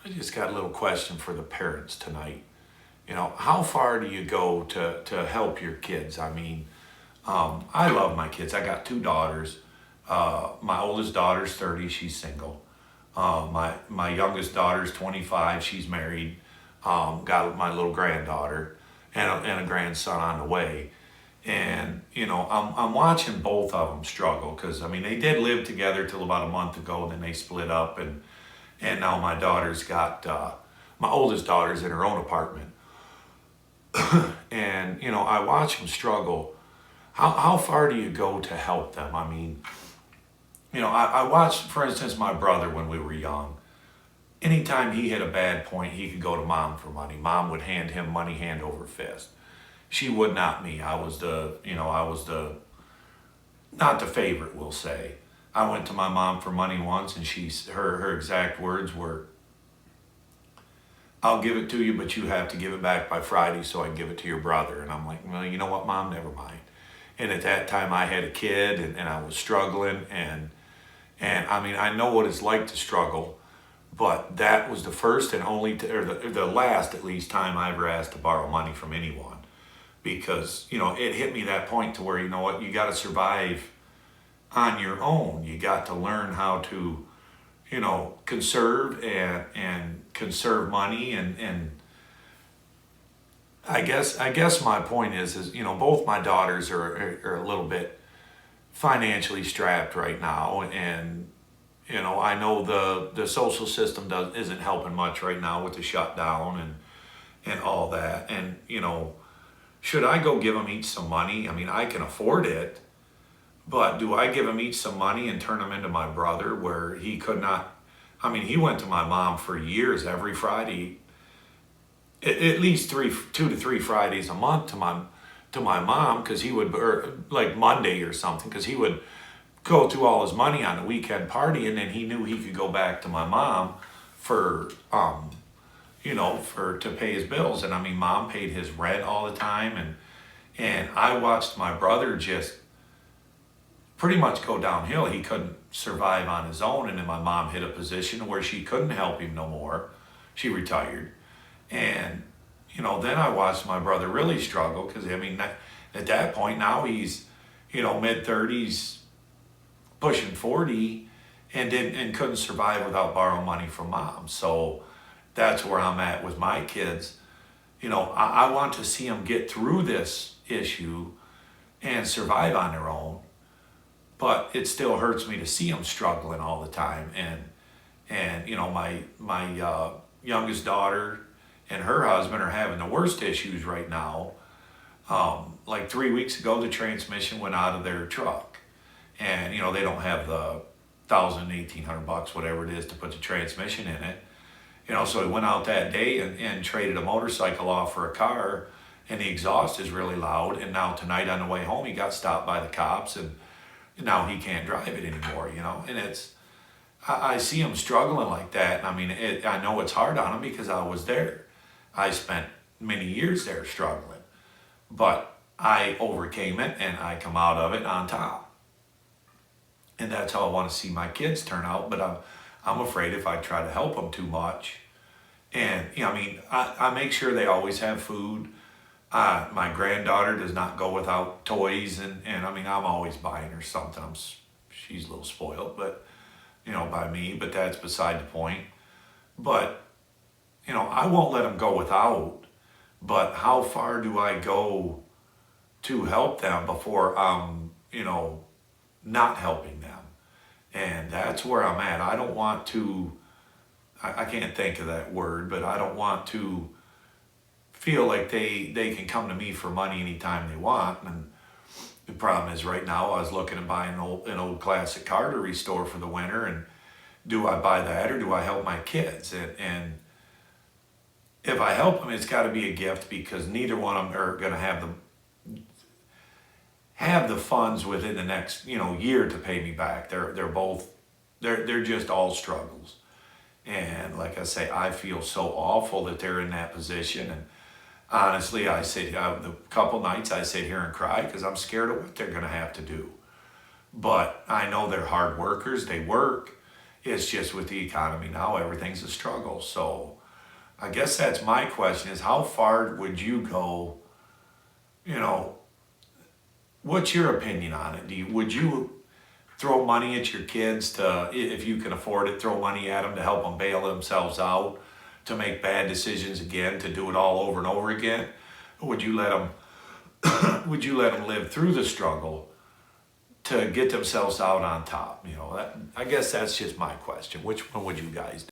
I just got a little question for the parents tonight. How far do you go to help your kids? I love my kids. I got two daughters. My oldest daughter's 30, she's single. My youngest daughter's 25, she's married. Got my little granddaughter and a grandson on the way. And, I'm watching both of them struggle because, they did live together till about a month ago, and then they split up. And now my daughter's got, my oldest daughter's in her own apartment. And, I watch them struggle. How far do you go to help them? I watched, for instance, my brother when we were young. Anytime he hit a bad point, he could go to mom for money. Mom would hand him money hand over fist. She would not me. I was the, not the favorite, we'll say. I went to my mom for money once, and her exact words were, "I'll give it to you, but you have to give it back by Friday so I can give it to your brother." And I'm like, "Well, you know what, Mom, never mind." And at that time I had a kid, and I was struggling, and I know what it's like to struggle, but that was the first and only, or the last at least time I ever asked to borrow money from anyone. Because, it hit me that point to where, you got to survive on your own. You got to learn how to, conserve and conserve money. And I guess my point is, both my daughters are a little bit financially strapped right now. And, I know the social system isn't helping much right now with the shutdown and all that. And, should I go give them each some money? I can afford it, but do I give them each some money and turn them into my brother where he could not? He went to my mom for years every Friday, at least 2 to 3 Fridays a month to my mom, because he would, or like Monday or something, because he would go through all his money on the weekend party, and then he knew he could go back to my mom for to pay his bills. And mom paid his rent all the time, and I watched my brother just pretty much go downhill. He couldn't survive on his own, and then my mom hit a position where she couldn't help him no more. She retired. And then I watched my brother really struggle, because at that point now he's mid-30s, pushing 40, and couldn't survive without borrowing money from mom. So that's where I'm at with my kids. I want to see them get through this issue and survive on their own, but it still hurts me to see them struggling all the time. And my youngest daughter and her husband are having the worst issues right now. Like 3 weeks ago, the transmission went out of their truck, and they don't have the $1,800, whatever it is, to put the transmission in it. So he went out that day and traded a motorcycle off for a car, and the exhaust is really loud. And now tonight on the way home, he got stopped by the cops, and now he can't drive it anymore. And I see him struggling like that. I know it's hard on him because I was there. I spent many years there struggling, but I overcame it, and I come out of it on top. And that's how I want to see my kids turn out. But I'm afraid if I try to help them too much, and I make sure they always have food. My granddaughter does not go without toys, and I'm always buying her something. She's a little spoiled, but by me. But that's beside the point. But I won't let them go without. But how far do I go to help them before I'm not helping them? And that's where I'm at. I don't want to, I can't think of that word, but I don't want to feel like they can come to me for money anytime they want. And the problem is right now I was looking to buy an old classic car to restore for the winter. And do I buy that, or do I help my kids? And if I help them, it's got to be a gift, because neither one of them are going to have the funds within the next year to pay me back. They're just all struggles. And like I say, I feel so awful that they're in that position. And honestly, I sit the couple nights I sit here and cry, because I'm scared of what they're going to have to do. But I know they're hard workers. They work. It's just with the economy now, everything's a struggle. So I guess that's my question is how far would you go, you know, what's your opinion on it? Would you throw money at your kids to, if you can afford it, throw money at them to help them bail themselves out, to make bad decisions again, to do it all over and over again? Or would you let them live through the struggle to get themselves out on top? I guess that's just my question. Which one would you guys do?